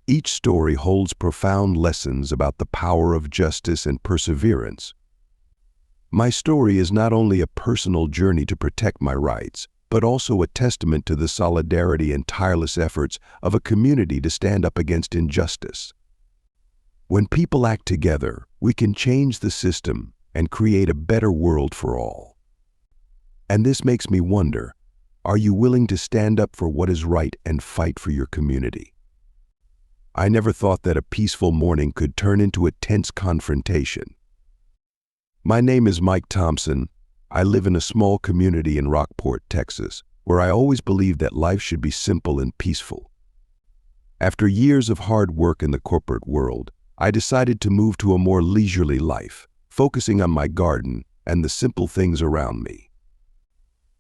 Each story holds profound lessons about the power of justice and perseverance. My story is not only a personal journey to protect my rights, but also a testament to the solidarity and tireless efforts of a community to stand up against injustice. When people act together, we can change the system and create a better world for all. And this makes me wonder, are you willing to stand up for what is right and fight for your community? I never thought that a peaceful morning could turn into a tense confrontation. My name is Mike Thompson. I live in a small community in Rockport, Texas, where I always believed that life should be simple and peaceful. After years of hard work in the corporate world, I decided to move to a more leisurely life, focusing on my garden and the simple things around me.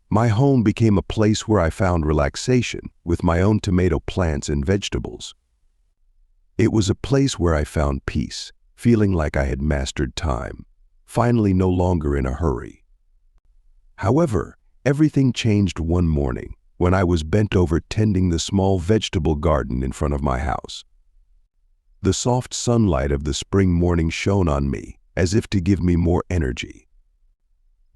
My home became a place where I found relaxation with my own tomato plants and vegetables. It was a place where I found peace, feeling like I had mastered time, finally no longer in a hurry. However, everything changed one morning when I was bent over tending the small vegetable garden in front of my house. The soft sunlight of the spring morning shone on me as if to give me more energy.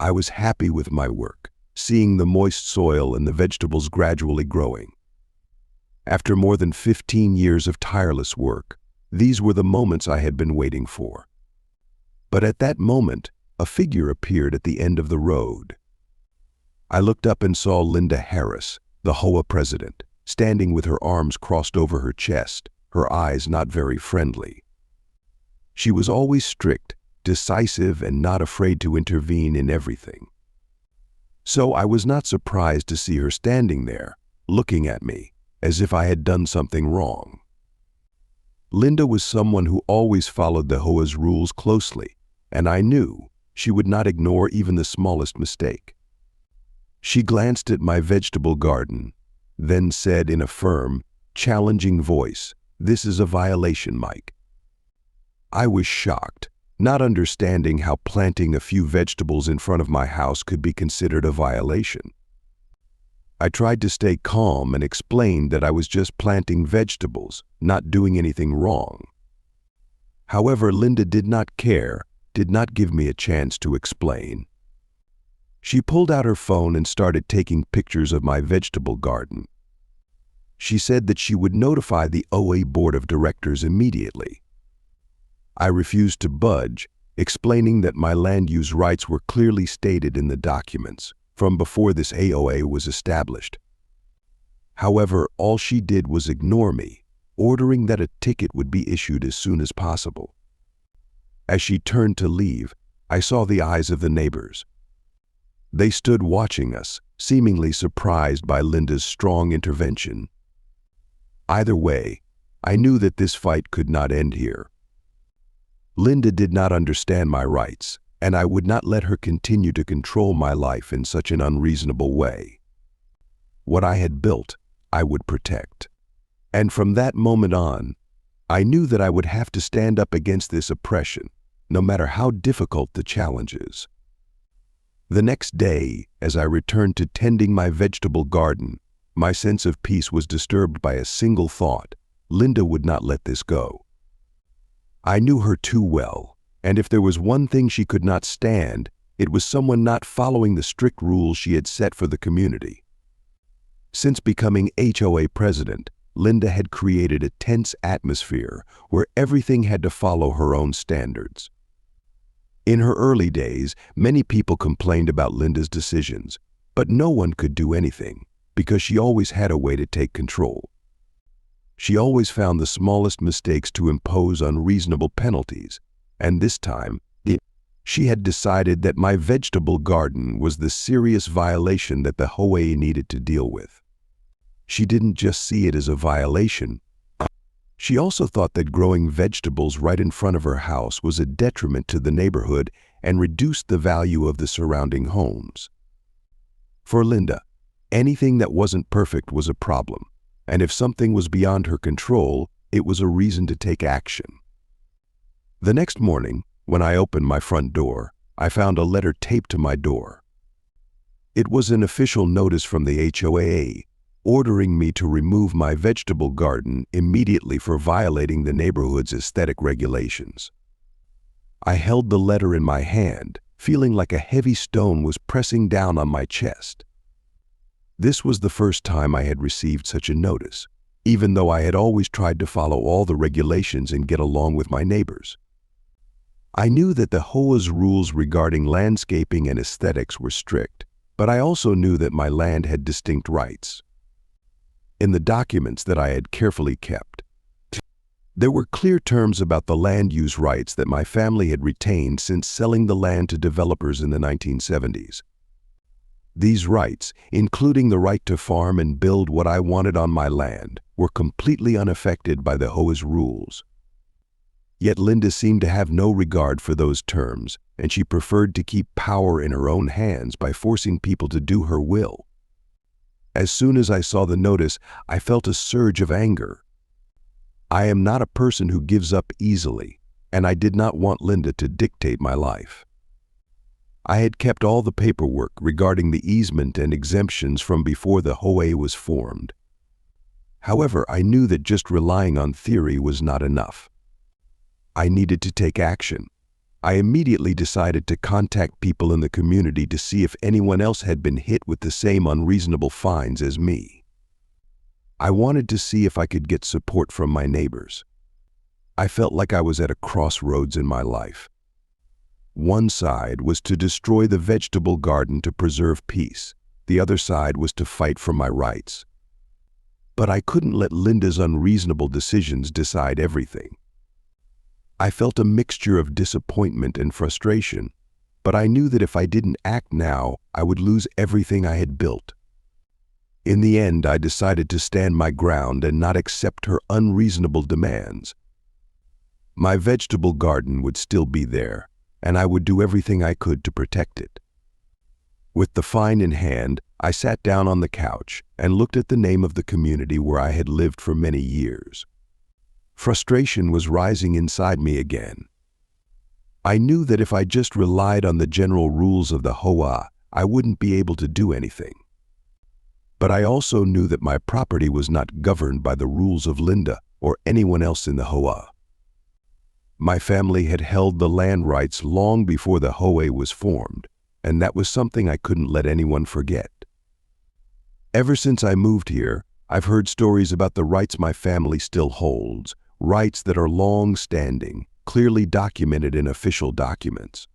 I was happy with my work, seeing the moist soil and the vegetables gradually growing. After more than 15 years of tireless work, these were the moments I had been waiting for. But at that moment, a figure appeared at the end of the road. I looked up and saw Linda Harris, the HOA president, standing with her arms crossed over her chest, her eyes not very friendly. She was always strict, decisive, and not afraid to intervene in everything. So I was not surprised to see her standing there, looking at me, as if I had done something wrong. Linda was someone who always followed the HOA's rules closely, and I knew she would not ignore even the smallest mistake. She glanced at my vegetable garden, then said in a firm, challenging voice, "This is a violation, Mike." I was shocked, not understanding how planting a few vegetables in front of my house could be considered a violation. I tried to stay calm and explained that I was just planting vegetables, not doing anything wrong. However, Linda did not care, did not give me a chance to explain. She pulled out her phone and started taking pictures of my vegetable garden. She said that she would notify the HOA board of directors immediately. I refused to budge, explaining that my land use rights were clearly stated in the documents from before this HOA was established. However, all she did was ignore me, ordering that a ticket would be issued as soon as possible. As she turned to leave, I saw the eyes of the neighbors. They stood watching us, seemingly surprised by Linda's strong intervention. Either way, I knew that this fight could not end here. Linda did not understand my rights, and I would not let her continue to control my life in such an unreasonable way. What I had built, I would protect. And from that moment on, I knew that I would have to stand up against this oppression, no matter how difficult the challenges. The next day, as I returned to tending my vegetable garden, my sense of peace was disturbed by a single thought: Linda would not let this go. I knew her too well, and if there was one thing she could not stand, it was someone not following the strict rules she had set for the community. Since becoming HOA president, Linda had created a tense atmosphere where everything had to follow her own standards. In her early days, many people complained about Linda's decisions, but no one could do anything because she always had a way to take control. She always found the smallest mistakes to impose unreasonable penalties, and this time, she had decided that my vegetable garden was the serious violation that the HOA needed to deal with. She didn't just see it as a violation. She also thought that growing vegetables right in front of her house was a detriment to the neighborhood and reduced the value of the surrounding homes. For Linda, anything that wasn't perfect was a problem, and if something was beyond her control, it was a reason to take action. The next morning, when I opened my front door, I found a letter taped to my door. It was an official notice from the HOA, ordering me to remove my vegetable garden immediately for violating the neighborhood's aesthetic regulations. I held the letter in my hand, feeling like a heavy stone was pressing down on my chest. This was the first time I had received such a notice, even though I had always tried to follow all the regulations and get along with my neighbors. I knew that the HOA's rules regarding landscaping and aesthetics were strict, but I also knew that my land had distinct rights. In the documents that I had carefully kept, there were clear terms about the land use rights that my family had retained since selling the land to developers in the 1970s. These rights, including the right to farm and build what I wanted on my land, were completely unaffected by the HOA's rules. Yet Linda seemed to have no regard for those terms, and she preferred to keep power in her own hands by forcing people to do her will. As soon as I saw the notice, I felt a surge of anger. I am not a person who gives up easily, and I did not want Linda to dictate my life. I had kept all the paperwork regarding the easement and exemptions from before the HOA was formed. However, I knew that just relying on theory was not enough. I needed to take action. I immediately decided to contact people in the community to see if anyone else had been hit with the same unreasonable fines as me. I wanted to see if I could get support from my neighbors. I felt like I was at a crossroads in my life. One side was to destroy the vegetable garden to preserve peace. The other side was to fight for my rights. But I couldn't let Linda's unreasonable decisions decide everything. I felt a mixture of disappointment and frustration, but I knew that if I didn't act now, I would lose everything I had built. In the end, I decided to stand my ground and not accept her unreasonable demands. My vegetable garden would still be there, and I would do everything I could to protect it. With the fine in hand, I sat down on the couch and looked at the name of the community where I had lived for many years. Frustration was rising inside me again. I knew that if I just relied on the general rules of the HOA, I wouldn't be able to do anything. But I also knew that my property was not governed by the rules of Linda or anyone else in the HOA. My family had held the land rights long before the HOA was formed, and that was something I couldn't let anyone forget. Ever since I moved here, I've heard stories about the rights my family still holds, rights that are long-standing, clearly documented in official documents.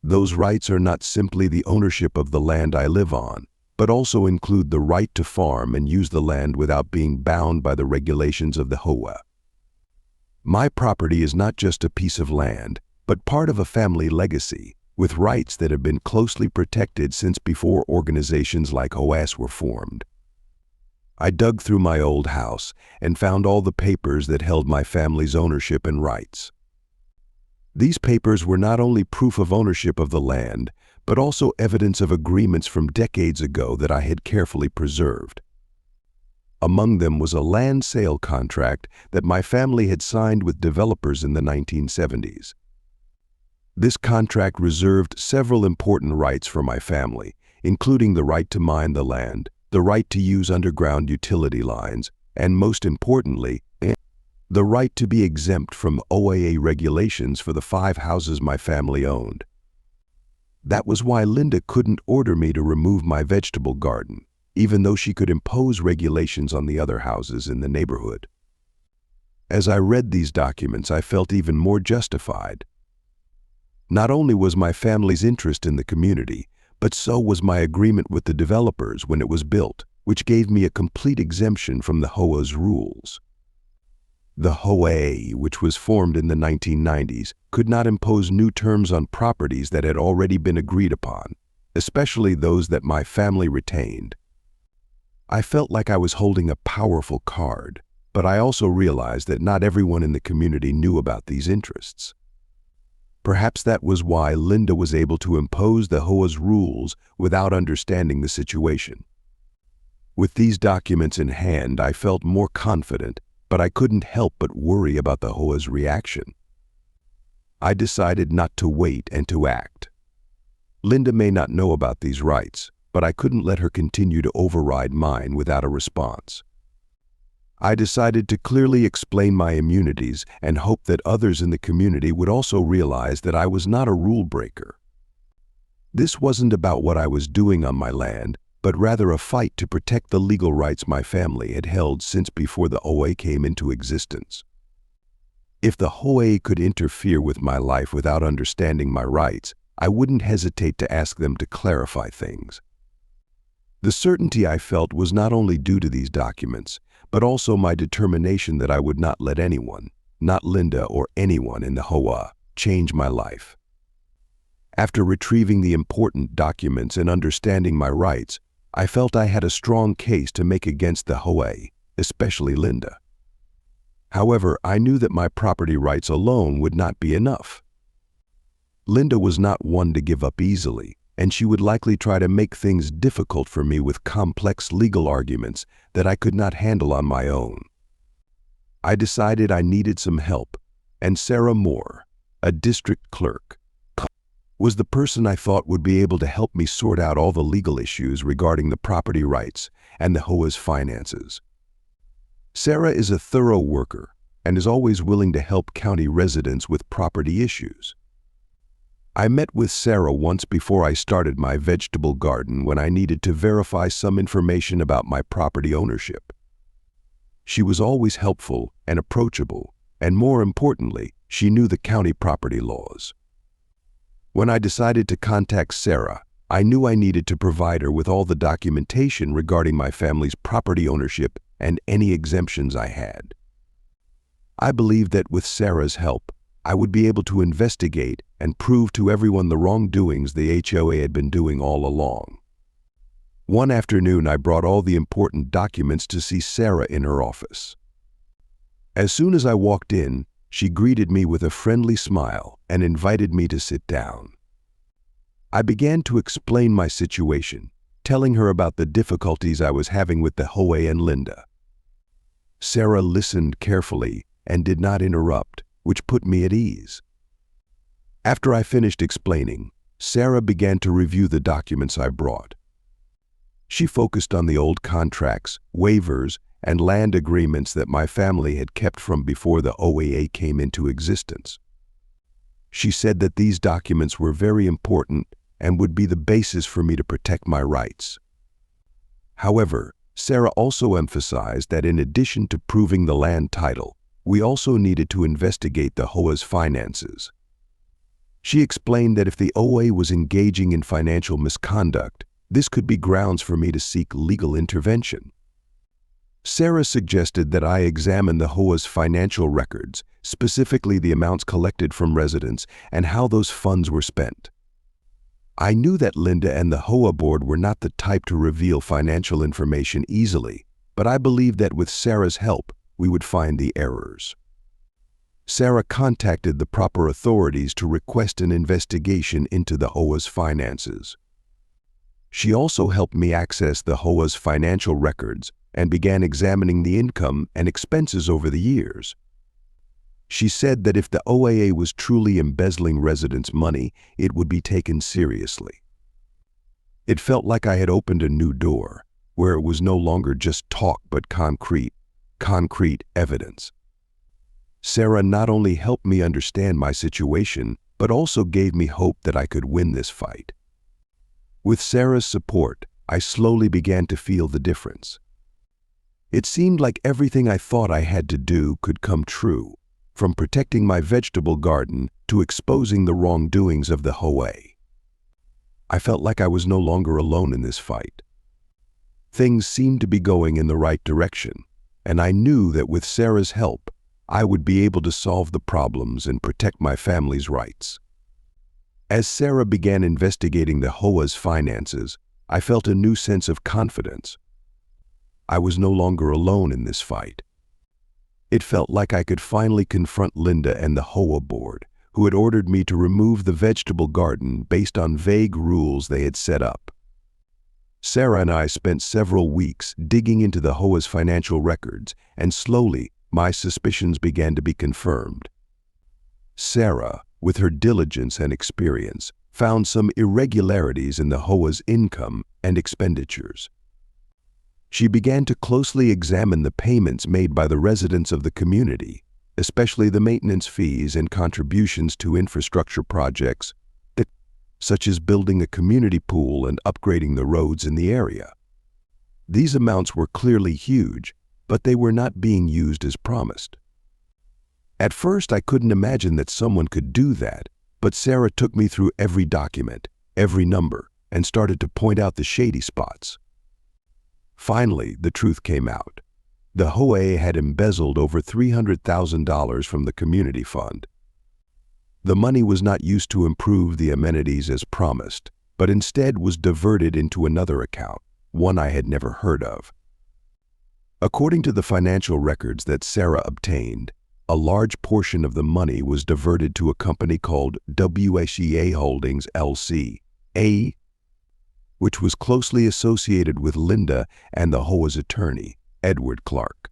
Those rights are not simply the ownership of the land I live on, but also include the right to farm and use the land without being bound by the regulations of the HOA. My property is not just a piece of land, but part of a family legacy, with rights that have been closely protected since before organizations like HOAs were formed. I dug through my old house and found all the papers that held my family's ownership and rights. These papers were not only proof of ownership of the land, but also evidence of agreements from decades ago that I had carefully preserved. Among them was a land sale contract that my family had signed with developers in the 1970s. This contract reserved several important rights for my family, including the right to mine the land, the right to use underground utility lines, and most importantly, the right to be exempt from HOA regulations for the 5 houses my family owned. That was why Linda couldn't order me to remove my vegetable garden, even though she could impose regulations on the other houses in the neighborhood. As I read these documents, I felt even more justified. Not only was my family's interest in the community, but so was my agreement with the developers when it was built, which gave me a complete exemption from the HOA's rules. The HOA, which was formed in the 1990s, could not impose new terms on properties that had already been agreed upon, especially those that my family retained. I felt like I was holding a powerful card, but I also realized that not everyone in the community knew about these interests. Perhaps that was why Linda was able to impose the HOA's rules without understanding the situation. With these documents in hand, I felt more confident, but I couldn't help but worry about the HOA's reaction. I decided not to wait and to act. Linda may not know about these rights, but I couldn't let her continue to override mine without a response. I decided to clearly explain my immunities and hope that others in the community would also realize that I was not a rule breaker. This wasn't about what I was doing on my land, but rather a fight to protect the legal rights my family had held since before the HOA came into existence. If the HOA could interfere with my life without understanding my rights, I wouldn't hesitate to ask them to clarify things. The certainty I felt was not only due to these documents, but also my determination that I would not let anyone, not Linda or anyone in the HOA, change my life. After retrieving the important documents and understanding my rights, I felt I had a strong case to make against the HOA, especially Linda. However, I knew that my property rights alone would not be enough. Linda was not one to give up easily, and she would likely try to make things difficult for me with complex legal arguments that I could not handle on my own. I decided I needed some help, and Sarah Moore, a district clerk, was the person I thought would be able to help me sort out all the legal issues regarding the property rights and the HOA's finances. Sarah is a thorough worker and is always willing to help county residents with property issues. I met with Sarah once before I started my vegetable garden when I needed to verify some information about my property ownership. She was always helpful and approachable, and more importantly, she knew the county property laws. When I decided to contact Sarah, I knew I needed to provide her with all the documentation regarding my family's property ownership and any exemptions I had. I believed that with Sarah's help, I would be able to investigate and prove to everyone the wrongdoings the HOA had been doing all along. One afternoon, I brought all the important documents to see Sarah in her office. As soon as I walked in, she greeted me with a friendly smile and invited me to sit down. I began to explain my situation, telling her about the difficulties I was having with the HOA and Linda. Sarah listened carefully and did not interrupt, which put me at ease. After I finished explaining, Sarah began to review the documents I brought. She focused on the old contracts, waivers, and land agreements that my family had kept from before the HOA came into existence. She said that these documents were very important and would be the basis for me to protect my rights. However, Sarah also emphasized that in addition to proving the land title, we also needed to investigate the HOA's finances. She explained that if the HOA was engaging in financial misconduct, this could be grounds for me to seek legal intervention. Sarah suggested that I examine the HOA's financial records, specifically the amounts collected from residents and how those funds were spent. I knew that Linda and the HOA board were not the type to reveal financial information easily, but I believed that with Sarah's help, we would find the errors. Sarah contacted the proper authorities to request an investigation into the HOA's finances. She also helped me access the HOA's financial records and began examining the income and expenses over the years. She said that if the HOA was truly embezzling residents' money, it would be taken seriously. It felt like I had opened a new door, where it was no longer just talk but concrete evidence. Sarah not only helped me understand my situation, but also gave me hope that I could win this fight. With Sarah's support, I slowly began to feel the difference. It seemed like everything I thought I had to do could come true, from protecting my vegetable garden to exposing the wrongdoings of the HOA. I felt like I was no longer alone in this fight. Things seemed to be going in the right direction, and I knew that with Sarah's help, I would be able to solve the problems and protect my family's rights. As Sarah began investigating the HOA's finances, I felt a new sense of confidence. I was no longer alone in this fight. It felt like I could finally confront Linda and the HOA board, who had ordered me to remove the vegetable garden based on vague rules they had set up. Sarah and I spent several weeks digging into the HOA's financial records, and slowly, my suspicions began to be confirmed. Sarah, with her diligence and experience, found some irregularities in the HOA's income and expenditures. She began to closely examine the payments made by the residents of the community, especially the maintenance fees and contributions to infrastructure projects, such as building a community pool and upgrading the roads in the area. These amounts were clearly huge, but they were not being used as promised. At first, I couldn't imagine that someone could do that, but Sarah took me through every document, every number, and started to point out the shady spots. Finally, the truth came out. The HOA had embezzled over $300,000 from the community fund. The money was not used to improve the amenities as promised, but instead was diverted into another account, one I had never heard of. According to the financial records that Sarah obtained, a large portion of the money was diverted to a company called HOA Holdings LC, which was closely associated with Linda and the HOA's attorney, Edward Clark.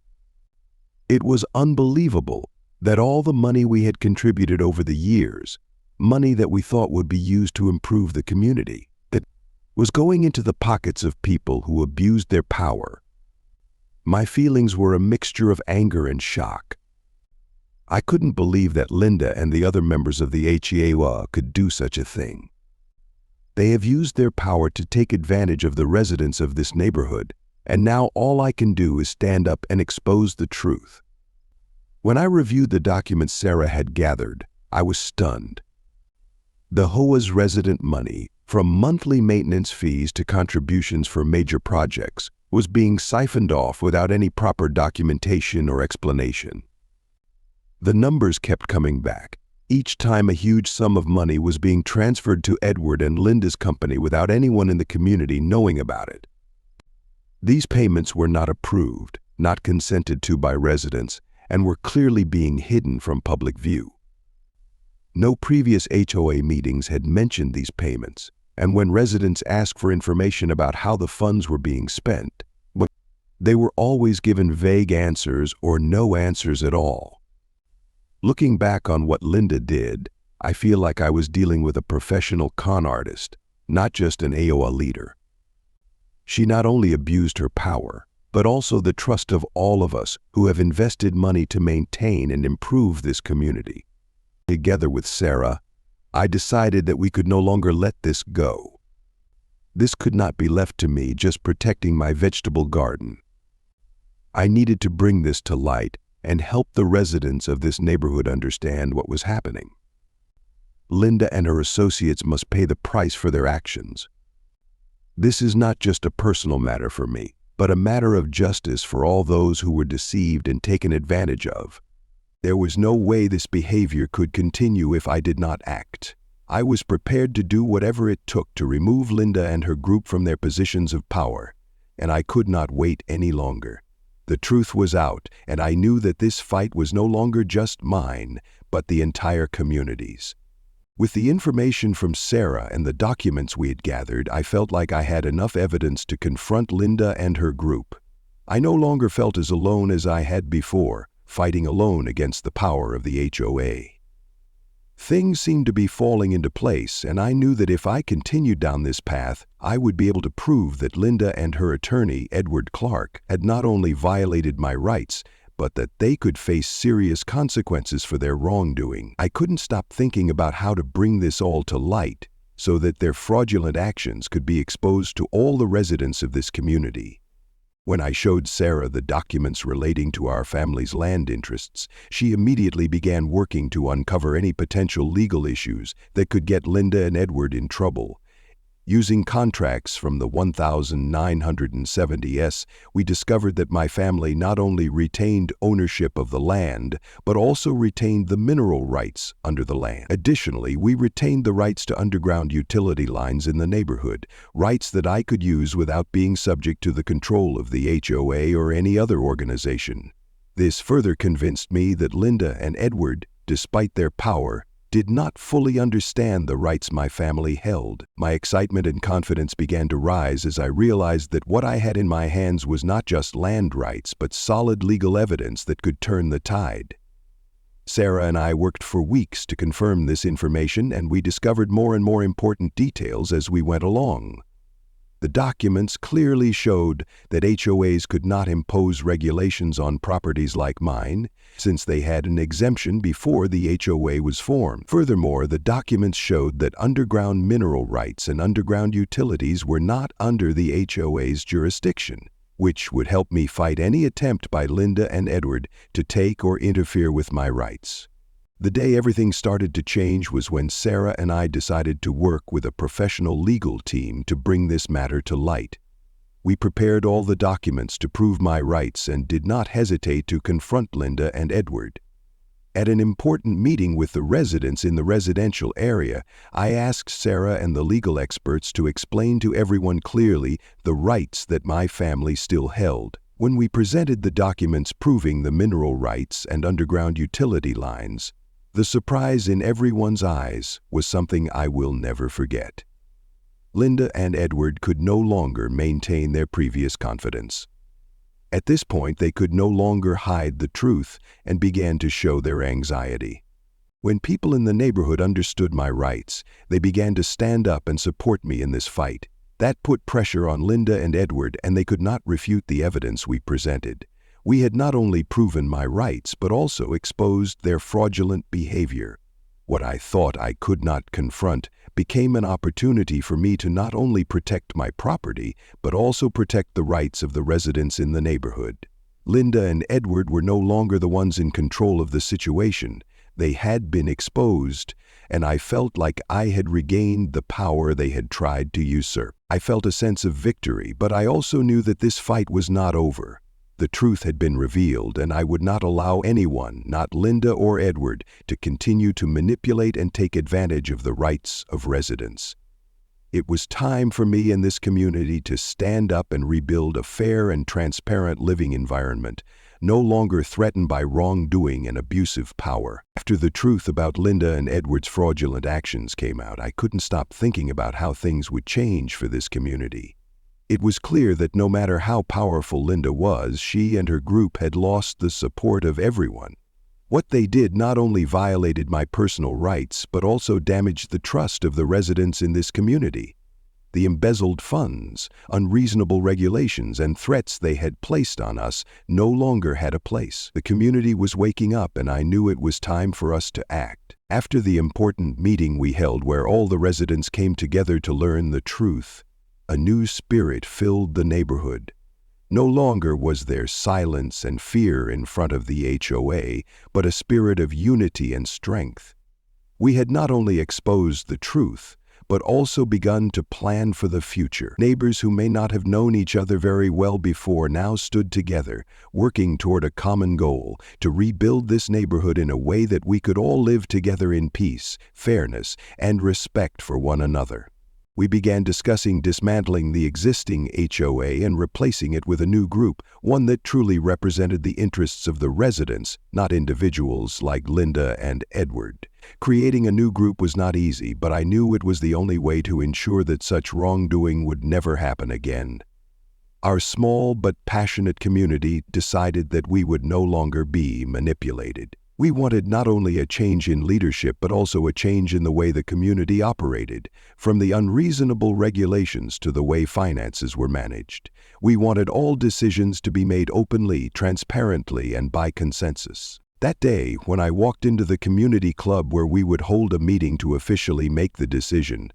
It was unbelievable that all the money we had contributed over the years, money that we thought would be used to improve the community, that was going into the pockets of people who abused their power. My feelings were a mixture of anger and shock. I couldn't believe that Linda and the other members of the HOA could do such a thing. They have used their power to take advantage of the residents of this neighborhood, and now all I can do is stand up and expose the truth. When I reviewed the documents Sarah had gathered, I was stunned. The HOA's resident money, from monthly maintenance fees to contributions for major projects, was being siphoned off without any proper documentation or explanation. The numbers kept coming back. Each time a huge sum of money was being transferred to Edward and Linda's company without anyone in the community knowing about it. These payments were not approved, not consented to by residents, and were clearly being hidden from public view. No previous HOA meetings had mentioned these payments, and when residents asked for information about how the funds were being spent, they were always given vague answers or no answers at all. Looking back on what Linda did, I feel like I was dealing with a professional con artist, not just an HOA leader. She not only abused her power, but also the trust of all of us who have invested money to maintain and improve this community. Together with Sarah, I decided that we could no longer let this go. This could not be left to me just protecting my vegetable garden. I needed to bring this to light and help the residents of this neighborhood understand what was happening. Linda and her associates must pay the price for their actions. This is not just a personal matter for me, but a matter of justice for all those who were deceived and taken advantage of. There was no way this behavior could continue if I did not act. I was prepared to do whatever it took to remove Linda and her group from their positions of power, and I could not wait any longer. The truth was out, and I knew that this fight was no longer just mine, but the entire community's. With the information from Sarah and the documents we had gathered, I felt like I had enough evidence to confront Linda and her group. I no longer felt as alone as I had before, fighting alone against the power of the HOA. Things seemed to be falling into place, and I knew that if I continued down this path, I would be able to prove that Linda and her attorney, Edward Clark, had not only violated my rights, but that they could face serious consequences for their wrongdoing. I couldn't stop thinking about how to bring this all to light so that their fraudulent actions could be exposed to all the residents of this community. When I showed Sarah the documents relating to our family's land interests, she immediately began working to uncover any potential legal issues that could get Linda and Edward in trouble. Using contracts from the 1970s, we discovered that my family not only retained ownership of the land, but also retained the mineral rights under the land. Additionally, we retained the rights to underground utility lines in the neighborhood, rights that I could use without being subject to the control of the HOA or any other organization. This further convinced me that Linda and Edward, despite their power, did not fully understand the rights my family held. My excitement and confidence began to rise as I realized that what I had in my hands was not just land rights, but solid legal evidence that could turn the tide. Sarah and I worked for weeks to confirm this information, and we discovered more and more important details as we went along. The documents clearly showed that HOAs could not impose regulations on properties like mine, since they had an exemption before the HOA was formed. Furthermore, the documents showed that underground mineral rights and underground utilities were not under the HOA's jurisdiction, which would help me fight any attempt by Linda and Edward to take or interfere with my rights. The day everything started to change was when Sarah and I decided to work with a professional legal team to bring this matter to light. We prepared all the documents to prove my rights and did not hesitate to confront Linda and Edward. At an important meeting with the residents in the residential area, I asked Sarah and the legal experts to explain to everyone clearly the rights that my family still held. When we presented the documents proving the mineral rights and underground utility lines, the surprise in everyone's eyes was something I will never forget. Linda and Edward could no longer maintain their previous confidence. At this point, they could no longer hide the truth and began to show their anxiety. When people in the neighborhood understood my rights, they began to stand up and support me in this fight. That put pressure on Linda and Edward, and they could not refute the evidence we presented. We had not only proven my rights, but also exposed their fraudulent behavior. What I thought I could not confront became an opportunity for me to not only protect my property, but also protect the rights of the residents in the neighborhood. Linda and Edward were no longer the ones in control of the situation. They had been exposed, and I felt like I had regained the power they had tried to usurp. I felt a sense of victory, but I also knew that this fight was not over. The truth had been revealed, and I would not allow anyone, not Linda or Edward, to continue to manipulate and take advantage of the rights of residents. It was time for me and this community to stand up and rebuild a fair and transparent living environment, no longer threatened by wrongdoing and abusive power. After the truth about Linda and Edward's fraudulent actions came out, I couldn't stop thinking about how things would change for this community. It was clear that no matter how powerful Linda was, she and her group had lost the support of everyone. What they did not only violated my personal rights, but also damaged the trust of the residents in this community. The embezzled funds, unreasonable regulations, and threats they had placed on us no longer had a place. The community was waking up, and I knew it was time for us to act. After the important meeting we held where all the residents came together to learn the truth, a new spirit filled the neighborhood. No longer was there silence and fear in front of the HOA, but a spirit of unity and strength. We had not only exposed the truth, but also begun to plan for the future. Neighbors who may not have known each other very well before now stood together, working toward a common goal, to rebuild this neighborhood in a way that we could all live together in peace, fairness, and respect for one another. We began discussing dismantling the existing HOA and replacing it with a new group, one that truly represented the interests of the residents, not individuals like Linda and Edward. Creating a new group was not easy, but I knew it was the only way to ensure that such wrongdoing would never happen again. Our small but passionate community decided that we would no longer be manipulated. We wanted not only a change in leadership, but also a change in the way the community operated, from the unreasonable regulations to the way finances were managed. We wanted all decisions to be made openly, transparently, and by consensus. That day, when I walked into the community club where we would hold a meeting to officially make the decision,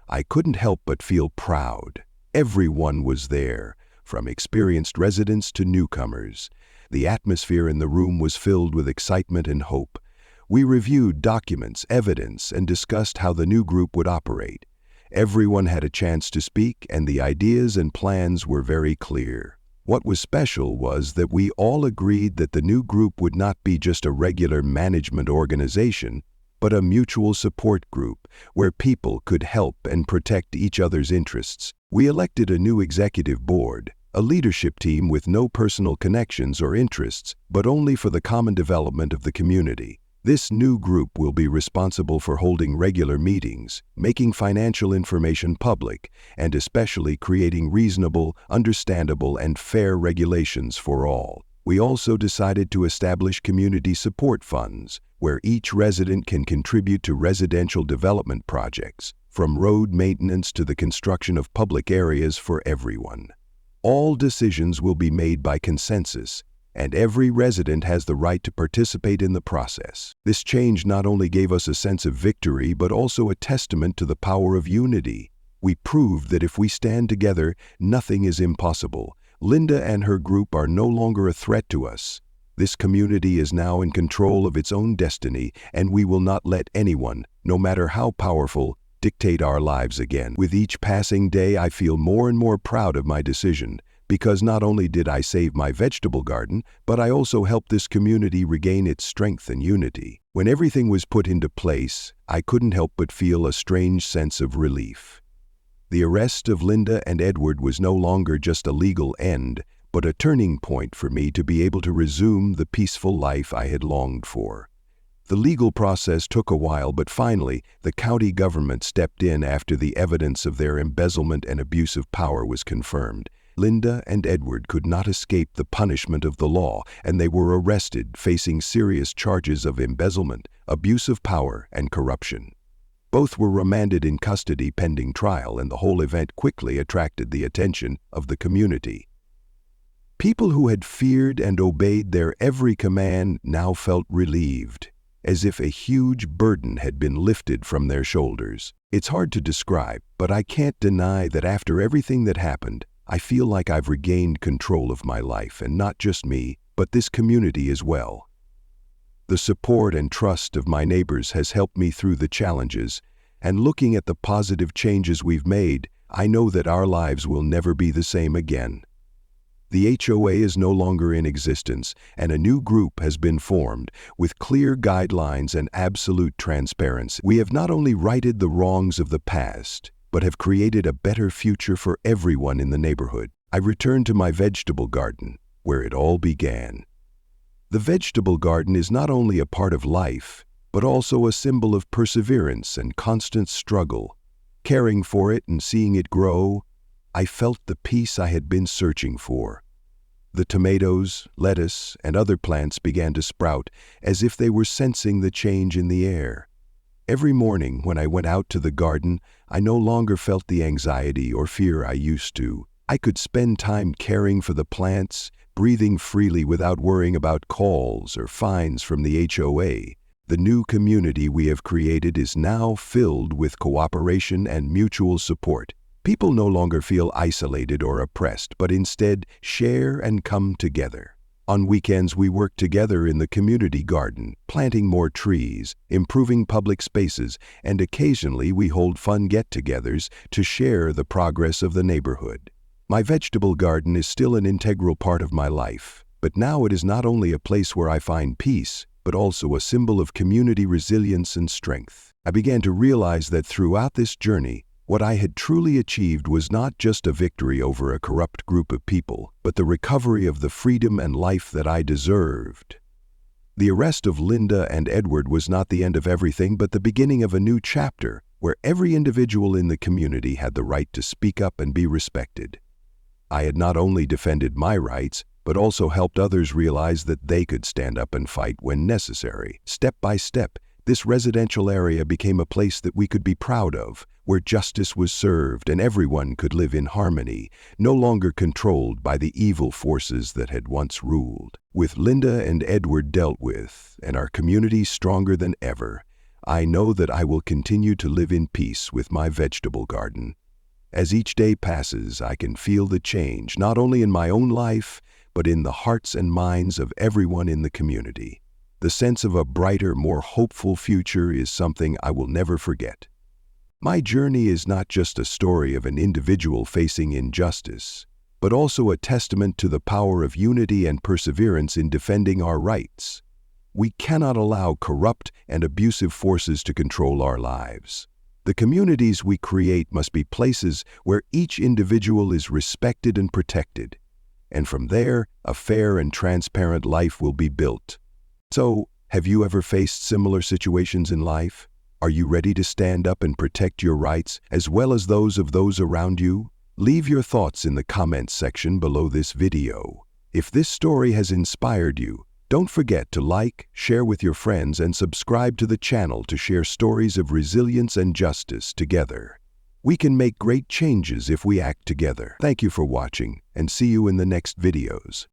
I couldn't help but feel proud. Everyone was there, from experienced residents to newcomers. The atmosphere in the room was filled with excitement and hope. We reviewed documents, evidence, and discussed how the new group would operate. Everyone had a chance to speak, and the ideas and plans were very clear. What was special was that we all agreed that the new group would not be just a regular management organization, but a mutual support group where people could help and protect each other's interests. We elected a new executive board, a leadership team with no personal connections or interests, but only for the common development of the community. This new group will be responsible for holding regular meetings, making financial information public, and especially creating reasonable, understandable, and fair regulations for all. We also decided to establish community support funds, where each resident can contribute to residential development projects, from road maintenance to the construction of public areas for everyone. All decisions will be made by consensus, and every resident has the right to participate in the process. This change not only gave us a sense of victory, but also a testament to the power of unity. We proved that if we stand together, nothing is impossible. Linda and her group are no longer a threat to us. This community is now in control of its own destiny, and we will not let anyone, no matter how powerful, dictate our lives again. With each passing day, I feel more and more proud of my decision, because not only did I save my vegetable garden, but I also helped this community regain its strength and unity. When everything was put into place, I couldn't help but feel a strange sense of relief. The arrest of Linda and Edward was no longer just a legal end, but a turning point for me to be able to resume the peaceful life I had longed for. The legal process took a while, but finally, the county government stepped in after the evidence of their embezzlement and abuse of power was confirmed. Linda and Edward could not escape the punishment of the law, and they were arrested, facing serious charges of embezzlement, abuse of power, and corruption. Both were remanded in custody pending trial, and the whole event quickly attracted the attention of the community. People who had feared and obeyed their every command now felt relieved, as if a huge burden had been lifted from their shoulders. It's hard to describe, but I can't deny that after everything that happened, I feel like I've regained control of my life, and not just me, but this community as well. The support and trust of my neighbors has helped me through the challenges, and looking at the positive changes we've made, I know that our lives will never be the same again. The HOA is no longer in existence, and a new group has been formed, with clear guidelines and absolute transparency. We have not only righted the wrongs of the past, but have created a better future for everyone in the neighborhood. I returned to my vegetable garden, where it all began. The vegetable garden is not only a part of life, but also a symbol of perseverance and constant struggle. Caring for it and seeing it grow, I felt the peace I had been searching for. The tomatoes, lettuce, and other plants began to sprout as if they were sensing the change in the air. Every morning when I went out to the garden, I no longer felt the anxiety or fear I used to. I could spend time caring for the plants, breathing freely without worrying about calls or fines from the HOA. The new community we have created is now filled with cooperation and mutual support. People no longer feel isolated or oppressed, but instead share and come together. On weekends, we work together in the community garden, planting more trees, improving public spaces, and occasionally we hold fun get-togethers to share the progress of the neighborhood. My vegetable garden is still an integral part of my life, but now it is not only a place where I find peace, but also a symbol of community resilience and strength. I began to realize that throughout this journey, what I had truly achieved was not just a victory over a corrupt group of people, but the recovery of the freedom and life that I deserved. The arrest of Linda and Edward was not the end of everything, but the beginning of a new chapter where every individual in the community had the right to speak up and be respected. I had not only defended my rights, but also helped others realize that they could stand up and fight when necessary. Step by step, this residential area became a place that we could be proud of, where justice was served and everyone could live in harmony, no longer controlled by the evil forces that had once ruled. With Linda and Edward dealt with, and our community stronger than ever, I know that I will continue to live in peace with my vegetable garden. As each day passes, I can feel the change, not only in my own life, but in the hearts and minds of everyone in the community. The sense of a brighter, more hopeful future is something I will never forget. My journey is not just a story of an individual facing injustice, but also a testament to the power of unity and perseverance in defending our rights. We cannot allow corrupt and abusive forces to control our lives. The communities we create must be places where each individual is respected and protected, and from there, a fair and transparent life will be built. So, have you ever faced similar situations in life? Are you ready to stand up and protect your rights as well as those of those around you? Leave your thoughts in the comments section below this video. If this story has inspired you, don't forget to like, share with your friends, and subscribe to the channel to share stories of resilience and justice together. We can make great changes if we act together. Thank you for watching, and see you in the next videos.